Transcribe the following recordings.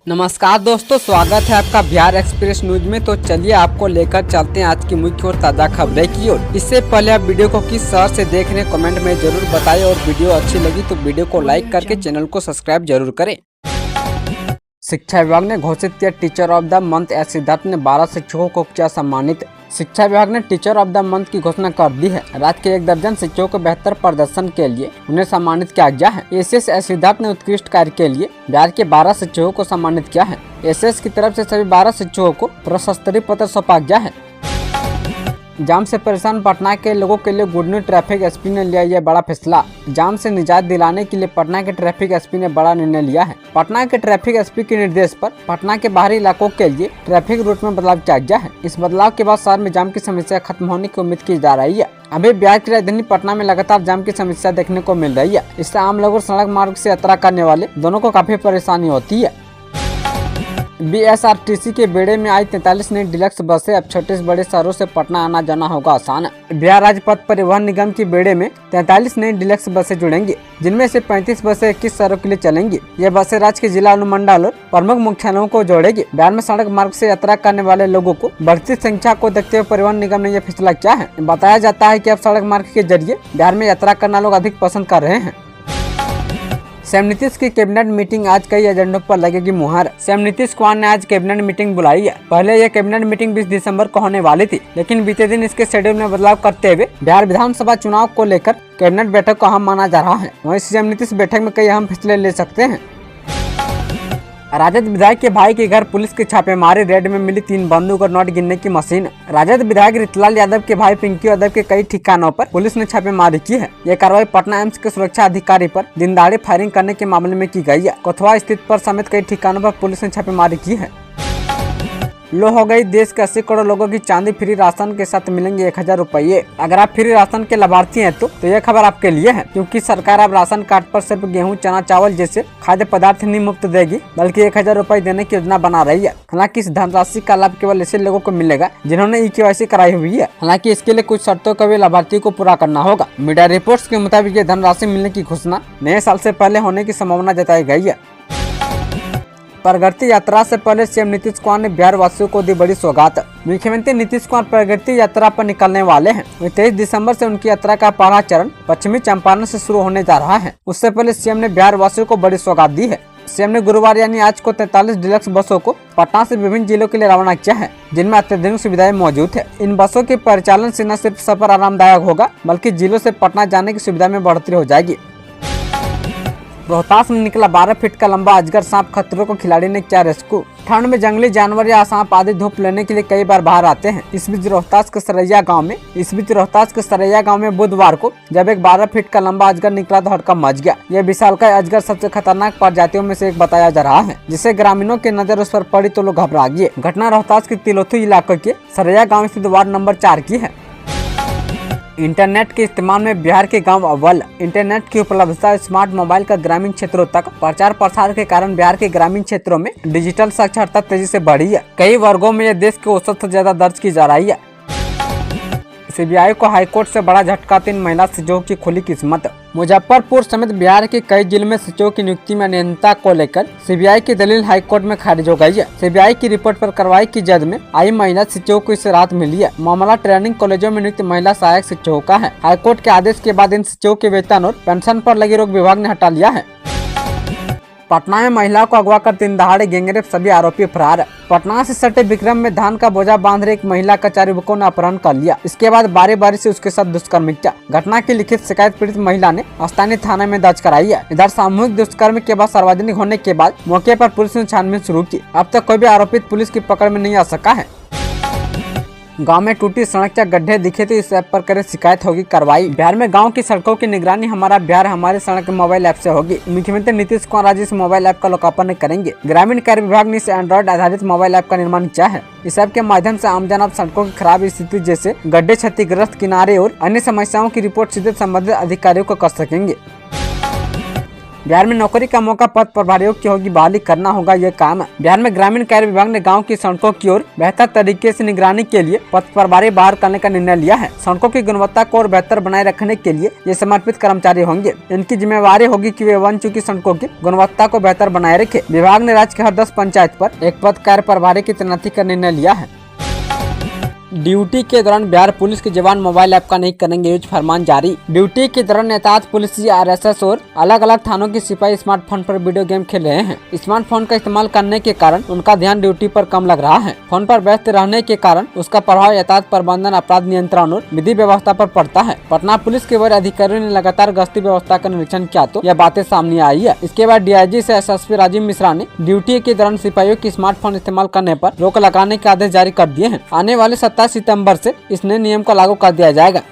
नमस्कार दोस्तों, स्वागत है आपका बिहार एक्सप्रेस न्यूज में। तो चलिए आपको लेकर चलते हैं आज की मुख्य और ताज़ा खबरें की ओर। इससे पहले आप वीडियो को किस शहर से देख रहे हैं कमेंट में जरूर बताएं और वीडियो अच्छी लगी तो वीडियो को लाइक करके चैनल को सब्सक्राइब जरूर करें। शिक्षा विभाग ने घोषित किया teacher of the month. S Siddharth ने 12 शिक्षकों को किया सम्मानित। शिक्षा विभाग ने टीचर ऑफ द मंथ की घोषणा कर दी है। राज्य के 1 दर्जन शिक्षकों के बेहतर प्रदर्शन के लिए उन्हें सम्मानित किया गया है। एस सिद्धार्थ ने उत्कृष्ट कार्य के लिए बिहार के 12 शिक्षकों को सम्मानित किया है। एस की तरफ से सभी 12 शिक्षकों को प्रशस्ति पत्र सौंपा गया है। जाम से परेशान पटना के लोगों के लिए गुड न्यूज। ट्रैफिक एसपी ने लिया यह बड़ा फैसला। जाम से निजात दिलाने के लिए पटना के ट्रैफिक एसपी ने बड़ा निर्णय लिया है। पटना के ट्रैफिक एसपी के निर्देश पर पटना के बाहरी इलाकों के लिए ट्रैफिक रूट में बदलाव किया गया है। इस बदलाव के बाद शहर में जाम की समस्या खत्म होने की उम्मीद की जा रही है। अभी बिहार की राजधानी पटना में लगातार जाम की समस्या देखने को मिल रही है। इससे आम लोगों और सड़क मार्ग से यात्रा करने वाले दोनों को काफी परेशानी होती है। बीएसआरटीसी के बेड़े में आई 43 नई डिलक्स बसें। अब 36 बड़े शहरों से पटना आना जाना होगा आसान। बिहार राज्य पथ परिवहन निगम की बेड़े में 43 नई डिलक्स बसें जुड़ेंगी, जिनमें से 35 बसें 21 शहरों के लिए चलेंगी। ये बसें राज्य के जिला अनुमंडल और प्रमुख मुख्यालयों को जोड़ेगी। बिहार में सड़क मार्ग से यात्रा करने वाले लोगों को बढ़ती संख्या को देखते हुए परिवहन निगम ने यह फैसला किया है। बताया जाता है कि अब सड़क मार्ग के जरिए बिहार में यात्रा करना लोग अधिक पसंद कर रहे हैं। सीएम नीतीश की कैबिनेट मीटिंग। आज कई एजेंडों पर लगेगी मुहर। सीएम नीतीश कुमार ने आज कैबिनेट मीटिंग बुलाई है। पहले यह कैबिनेट मीटिंग 20 दिसंबर को होने वाली थी, लेकिन बीते दिन इसके शेड्यूल में बदलाव करते हुए बिहार विधानसभा चुनाव को लेकर कैबिनेट बैठक को अहम माना जा रहा है। वहीं सीएम नीतीश बैठक में कई अहम फैसले ले सकते हैं। राजद विधायक के भाई के घर पुलिस की छापेमारी। रेड में मिली 3 बंदूक और नोट गिनने की मशीन। राजद विधायक रितलाल यादव के भाई पिंकी यादव के कई ठिकानों पर पुलिस ने छापेमारी की है। यह कार्रवाई पटना एम्स के सुरक्षा अधिकारी पर दिन दहाड़े फायरिंग करने के मामले में की गई है। कोतवा स्थित पर समेत कई ठिकानों पर पुलिस ने छापेमारी की है। लो हो गई देश के 80 करोड़ लोगों की चांदी। फ्री राशन के साथ मिलेंगे 1000 रुपये। अगर आप फ्री राशन के लाभार्थी हैं तो यह खबर आपके लिए है, क्योंकि सरकार अब राशन कार्ड पर सिर्फ गेहूं, चना, चावल जैसे खाद्य पदार्थ नहीं मुफ्त देगी, बल्कि 1000 रुपये देने की योजना बना रही है। हालांकि इस धनराशि का लाभ केवल ऐसे लोगों को मिलेगा जिन्होंने ई-केवाईसी कराई हुई है। हालांकि इसके लिए कुछ शर्तों को भी लाभार्थी को पूरा करना होगा। मीडिया रिपोर्ट्स के मुताबिक ये धनराशि मिलने की घोषणा नए साल से पहले होने की संभावना जताई गई है। प्रगति यात्रा से पहले सीएम नीतीश कुमार ने बिहार वासियों को दी बड़ी सौगात। मुख्यमंत्री नीतीश कुमार प्रगति यात्रा पर निकलने वाले हैं। 23 दिसंबर से उनकी यात्रा का पहला चरण पश्चिमी चंपारण से शुरू होने जा रहा है। उससे पहले सीएम ने बिहार वासियों को बड़ी सौगात दी है। सीएम ने गुरुवार यानी आज को 43 डिलक्स बसों को पटना से विभिन्न जिलों के लिए रवाना किया है, जिनमें अत्याधुनिक सुविधाएं मौजूद है। इन बसों के परिचालन से न सिर्फ सफर आरामदायक होगा, बल्कि जिलों से पटना जाने की सुविधा में बढ़ोतरी हो जाएगी। रोहतास में निकला 12 फीट का लंबा अजगर सांप। खतरों को खिलाड़ी ने किया रेस्क्यू। ठंड में जंगली जानवर या सांप आदि धूप लेने के लिए कई बार बाहर आते हैं। इस बीच रोहतास के सरैया गांव में बुधवार को जब एक 12 फीट का लंबा अजगर निकला तो हड़कंप मच गया। यह विशालकाय अजगर सबसे खतरनाक प्रजातियों में से एक बताया जा रहा है, जिसे ग्रामीणों की नजर उस पर पड़ी तो लोग घबरा गए। घटना रोहतास के तिलोथू इलाके के सरैया गाँव स्थित वार्ड नंबर 4 की है। इंटरनेट के इस्तेमाल में बिहार के गांव अव्वल। इंटरनेट की उपलब्धता स्मार्ट मोबाइल का ग्रामीण क्षेत्रों तक प्रचार प्रसार के कारण बिहार के ग्रामीण क्षेत्रों में डिजिटल साक्षरता तेजी से बढ़ी है। कई वर्गों में यह देश के औसत से ज्यादा दर्ज की जा रही है। सीबीआई को हाईकोर्ट से बड़ा झटका। 3 महिला सचिवों की खुली किस्मत। मुजफ्फरपुर समेत बिहार के कई जिलों में सचिवों की नियुक्ति में अनियमितता को लेकर सीबीआई की दलील हाईकोर्ट में खारिज हो गई है। सीबीआई की रिपोर्ट पर कार्रवाई की जद में आई महिला सचिवों को इससे राहत मिली है। मामला ट्रेनिंग कॉलेजों में नियुक्त महिला सहायक शिक्षकों का है। हाईकोर्ट के आदेश के बाद इन सचिवों के वेतन और पेंशन पर लगी रोक विभाग ने हटा लिया है। पटना में महिला को अगवा कर 3 दहाड़े गैंगरेप, सभी आरोपी फरार। पटना से सटे विक्रम में धान का बोझा बांध रहे एक महिला का 4 युवकों ने अपहरण कर लिया। इसके बाद बारी बारी से उसके साथ दुष्कर्म किया। घटना की लिखित शिकायत पीड़ित महिला ने स्थानीय थाने में दर्ज कराई है। इधर सामूहिक दुष्कर्म के बाद सार्वजनिक होने के बाद मौके पर पुलिस ने छानबीन शुरू की। अब तक कोई भी आरोपित पुलिस की पकड़ में नहीं आ सका है। गांव में टूटी सड़क या गड्ढे दिखे तो इस ऐप पर करें शिकायत, होगी कार्रवाई। बिहार में गांव की सड़कों की निगरानी हमारा बिहार हमारी सड़क मोबाइल ऐप से होगी। मुख्यमंत्री नीतीश कुमार आज इस मोबाइल ऐप का लोकार्पण करेंगे। ग्रामीण कार्य विभाग ने इस एंड्रॉइड आधारित मोबाइल ऐप का निर्माण किया है। इस ऐप के माध्यम से आमजन अब सड़कों की खराब स्थिति जैसे गड्ढे, क्षतिग्रस्त किनारे और अन्य समस्याओं की रिपोर्ट सीधे संबंधित अधिकारियों को कर सकेंगे। बिहार में नौकरी का मौका पद प्रभारियों की होगी बहाली करना होगा ये काम। बिहार में ग्रामीण कार्य विभाग ने गाँव की सड़कों की ओर बेहतर तरीके से निगरानी के लिए पद प्रभारी बाहर करने का निर्णय लिया है। सड़कों की गुणवत्ता को और बेहतर बनाए रखने के लिए ये समर्पित कर्मचारी होंगे। इनकी जिम्मेवारी होगी कि वे बन चुकी सड़कों की गुणवत्ता को बेहतर बनाए रखे। विभाग ने राज्य के हर 10 पंचायत पर एक पद कार्य प्रभारी की तैनाती का निर्णय लिया है। ड्यूटी के दौरान बिहार पुलिस के जवान मोबाइल ऐप का नहीं करेंगे यूज, फरमान जारी। ड्यूटी के दौरान एहतियात पुलिस RSS और अलग अलग थानों के सिपाही स्मार्टफोन पर वीडियो गेम खेल रहे हैं। स्मार्टफोन का इस्तेमाल करने के कारण उनका ध्यान ड्यूटी पर कम लग रहा है। फोन पर व्यस्त रहने के कारण उसका प्रभाव एहतियात प्रबंधन, अपराध नियंत्रण और विधि व्यवस्था पर पड़ता है। पटना पुलिस के वरीय अधिकारियों ने लगातार गश्ती व्यवस्था का निरीक्षण किया तो यह बातें सामने आई है। इसके बाद DIG से SSP राजीव मिश्रा ने ड्यूटी के दौरान सिपाहियों की स्मार्टफोन इस्तेमाल करने पर रोक लगाने के आदेश जारी कर दिए हैं। आने वाले 27 सितंबर से इस नए नियम को लागू कर दिया जाएगा।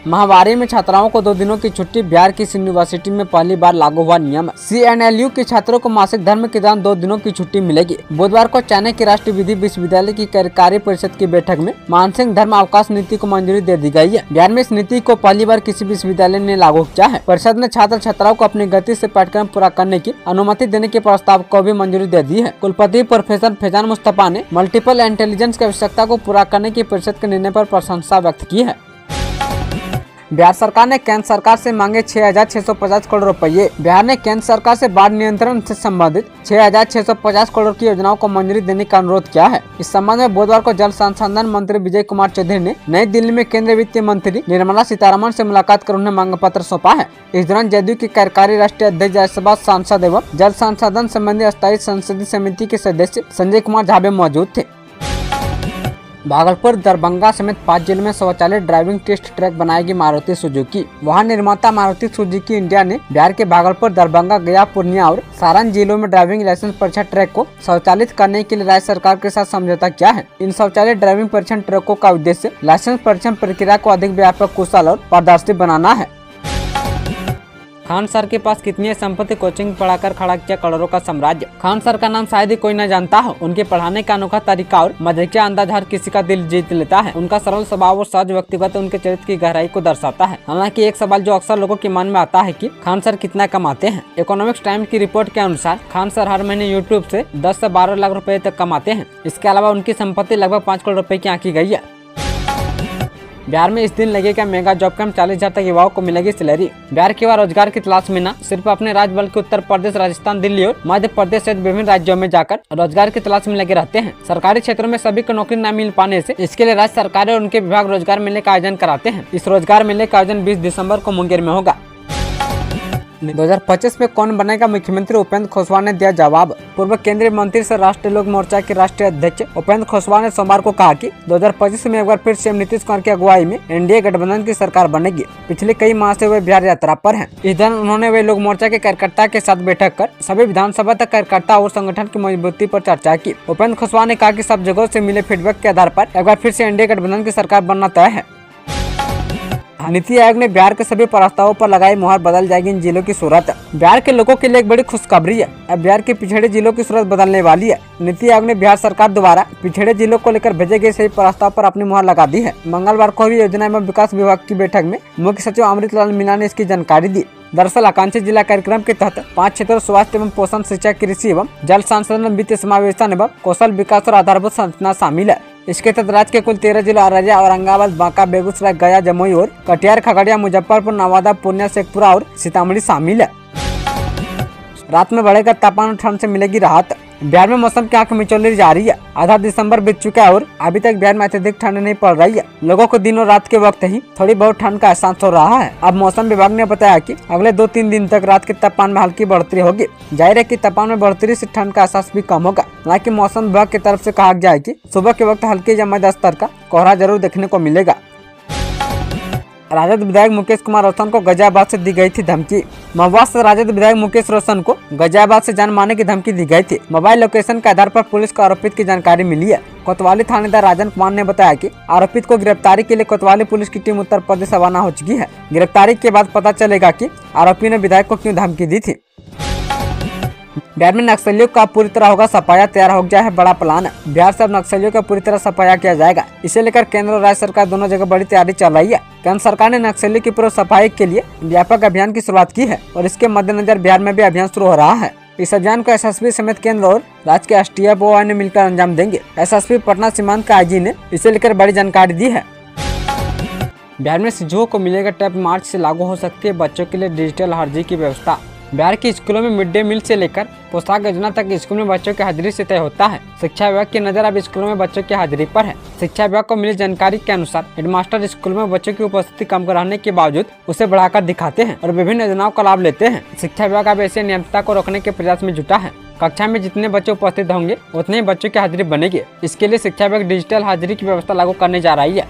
महामारी में छात्राओं को 2 दिनों की छुट्टी, बिहार की यूनिवर्सिटी में पहली बार लागू हुआ नियम। CNLU के छात्रों को मासिक धर्म के दौरान 2 दिनों की छुट्टी मिलेगी। बुधवार को चेन्नई के राष्ट्रीय विधि विश्वविद्यालय की कार्यकारी परिषद की बैठक में मानसिक धर्म अवकाश नीति को मंजूरी दे दी गई है। बिहार में इस नीति को पहली बार किसी विश्वविद्यालय ने लागू किया है। परिषद ने छात्र छात्राओं को अपनी गति से पाठ्यक्रम पूरा करने की अनुमति देने के प्रस्ताव को भी मंजूरी दे दी है। कुलपति प्रोफेसर फैजान मुस्तफा ने मल्टीपल इंटेलिजेंस की आवश्यकता को पूरा करने की परिषद के निर्णय पर प्रशंसा व्यक्त की है। बिहार सरकार ने केंद्र सरकार से मांगे 6,650 करोड़ रुपए। बिहार ने केंद्र सरकार से बाढ़ नियंत्रण से संबंधित 6,650 करोड़ की योजनाओं को मंजूरी देने का अनुरोध किया है। इस संबंध में बुधवार को जल संसाधन मंत्री विजय कुमार चौधरी ने नई दिल्ली में केंद्रीय वित्त मंत्री निर्मला सीतारमण से मुलाकात कर उन्हें मांग पत्र सौंपा है। इस दौरान जदयू की कार्यकारी राष्ट्रीय अध्यक्ष, राज्यसभा सांसद एवं जल संसाधन संबंधी अस्थायी संसदीय समिति के सदस्य संजय कुमार झाबे मौजूद थे। भागलपुर, दरभंगा समेत 5 जिलों में स्वचालित ड्राइविंग टेस्ट ट्रैक बनाएगी मारुति सुजुकी। वाहन निर्माता मारुति सुजुकी इंडिया ने बिहार के भागलपुर, दरभंगा, गया, पूर्णिया और सारण जिलों में ड्राइविंग लाइसेंस परीक्षा ट्रैक को स्वचालित करने के लिए राज्य सरकार के साथ समझौता किया है। इन स्वचालित ड्राइविंग परीक्षण ट्रैकों का उद्देश्य लाइसेंस परीक्षण प्रक्रिया को अधिक व्यापक, कुशल और पारदर्शी बनाना है। खान सर के पास कितनी संपत्ति, कोचिंग पढ़ाकर खड़ा किया करोड़ों का साम्राज्य। खान सर का नाम शायद ही कोई न जानता हो। उनके पढ़ाने का अनोखा तरीका और मजाकिया अंदाज हर किसी का दिल जीत लेता है। उनका सरल स्वभाव और सहज व्यक्तिगत उनके चरित्र की गहराई को दर्शाता है। हालांकि एक सवाल जो अक्सर लोगों के मन में आता है कि खान सर कितना कमाते हैं। इकोनॉमिक्स टाइम्स की रिपोर्ट के अनुसार खान सर हर महीने यूट्यूब से 10 से 12 लाख रुपए तक कमाते हैं। इसके अलावा उनकी संपत्ति लगभग 5 करोड़ रुपए की आंकी गई है। बिहार में इस दिन लगेगा मेगा जॉब कैंप, 40,000 तक युवाओं को मिलेगी सैलरी। बिहार के युवा रोजगार की तलाश में न सिर्फ अपने राज्य बल्कि उत्तर प्रदेश, राजस्थान, दिल्ली और मध्य प्रदेश सहित विभिन्न राज्यों में जाकर रोजगार की तलाश में लगे रहते हैं। सरकारी क्षेत्रों में सभी को नौकरी न मिल पाने से इसके लिए राज्य सरकार और उनके विभाग रोजगार मेले का आयोजन कराते हैं। इस रोजगार मेले का आयोजन 20 दिसंबर को मुंगेर में होगा। 2025 में कौन बनेगा मुख्यमंत्री, उपेंद्र कुशवाहा ने दिया जवाब। पूर्व केंद्रीय मंत्री से राष्ट्रीय लोक मोर्चा के राष्ट्रीय अध्यक्ष उपेंद्र कुशवाहा ने सोमवार को कहा कि 2025 में एक बार फिर सीएम नीतीश कुमार की अगुवाई में एनडीए गठबंधन की सरकार बनेगी। पिछले कई माह से वे बिहार यात्रा पर हैं। इस दौरान उन्होंने वे लोक मोर्चा के कार्यकर्ता के साथ बैठक कर सभी विधानसभा तक कार्यकर्ता और संगठन की मजबूती पर चर्चा की। उपेंद्र कुशवाहा ने कहा कि सब जगहों से मिले फीडबैक के आधार पर एक बार फिर से एनडीए गठबंधन की सरकार बनना तय है। नीति आयोग ने बिहार के सभी प्रस्तावों पर लगाई मुहर, बदल जाएगी इन जिलों की सूरत। बिहार के लोगों के लिए एक बड़ी खुशखबरी है। अब बिहार के पिछड़े जिलों की सूरत बदलने वाली है। नीति आयोग ने बिहार सरकार द्वारा पिछड़े जिलों को लेकर भेजे गए सभी प्रस्ताव पर अपनी मुहर लगा दी है। मंगलवार को हुई योजना एवं विकास विभाग की बैठक में मुख्य सचिव अमृतलाल मीणा ने इसकी जानकारी दी। दरअसल आकांक्षी जिला कार्यक्रम के तहत 5 क्षेत्रों स्वास्थ्य एवं पोषण, शिक्षा, कृषि एवं जल संसाधन, वित्तीय समावेशन एवं कौशल विकास और आधारभूत संरचना शामिल है। इसके तहत राज्य के कुल 13 जिलों अररिया, औरंगाबाद, बांका, बेगूसराय, गया, जमुई और कटिहार, खगड़िया, मुजफ्फरपुर, नवादा, पूर्णिया, शेखपुरा और सीतामढ़ी शामिल है। रात में बढ़ेगा तापमान और ठंड से मिलेगी राहत। बिहार में मौसम की आंख मिचौली जारी है। आधा दिसंबर बीत चुका है और अभी तक बिहार में अत्यधिक ठंड नहीं पड़ रही है। लोगों को दिन और रात के वक्त ही थोड़ी बहुत ठंड का एहसास हो रहा है। अब मौसम विभाग ने बताया कि अगले 2-3 दिन तक रात के तापमान में हल्की बढ़ोतरी होगी। जाहिर है कि तापमान में बढ़ोतरी से ठंड का एहसास भी कम होगा। हालांकि मौसम विभाग की तरफ से कहा गया है कि सुबह के वक्त हल्के या मध्य स्तर का कोहरा जरूर देखने को मिलेगा। राजद विधायक मुकेश कुमार रोशन को गाजियाबाद से दी गई थी धमकी। महुआ से राजद विधायक मुकेश रोशन को गाजियाबाद से जान मारने की धमकी दी गई थी। मोबाइल लोकेशन के आधार पर पुलिस को आरोपित की जानकारी मिली है। कोतवाली थानेदार राजन कुमार ने बताया कि आरोपित को गिरफ्तारी के लिए कोतवाली पुलिस की टीम उत्तर प्रदेश रवाना हो चुकी है। गिरफ्तारी के बाद पता चलेगा कि आरोपी ने विधायक को क्यों धमकी दी थी। बिहार में नक्सलियों का पूरी तरह होगा सफाया, तैयार हो गया है बड़ा प्लान। बिहार से अब नक्सलियों का पूरी तरह सफाया किया जाएगा। इसे लेकर केंद्र और राज्य सरकार दोनों जगह बड़ी तैयारी चल रही है। केंद्र सरकार ने नक्सली की पूर्व सफाई के लिए व्यापक अभियान की शुरुआत की है और इसके मद्देनजर बिहार में भी अभियान शुरू हो रहा है। इस अभियान को एसएसपी समेत केंद्र और राज्य के एसटीएफ और ने मिलकर अंजाम देंगे। एसएसपी पटना सीमांत के आईजी ने इसे लेकर बड़ी जानकारी दी है। बिहार में शिशुओं को मिलेगा टैब। मार्च से लागू हो सकती है बच्चों के लिए डिजिटल हर्जी की व्यवस्था। बिहार के स्कूलों में मिड डे मील से लेकर पोशाक योजना तक स्कूल में बच्चों की हाजिरी से तय होता है। शिक्षा विभाग की नजर अब स्कूलों में बच्चों की हाजिरी पर है। शिक्षा विभाग को मिली जानकारी के अनुसार हेडमास्टर स्कूल में बच्चों की उपस्थिति कम रहने के बावजूद उसे बढ़ाकर दिखाते हैं और विभिन्न योजनाओं का लाभ लेते हैं। शिक्षा विभाग अब ऐसे नियमितता को रोकने के प्रयास में जुटा है। कक्षा में जितने बच्चे उपस्थित होंगे उतने ही बच्चों की हाजिरी बनेगी। इसके लिए शिक्षा विभाग डिजिटल हाजिरी की व्यवस्था लागू करने जा रही है।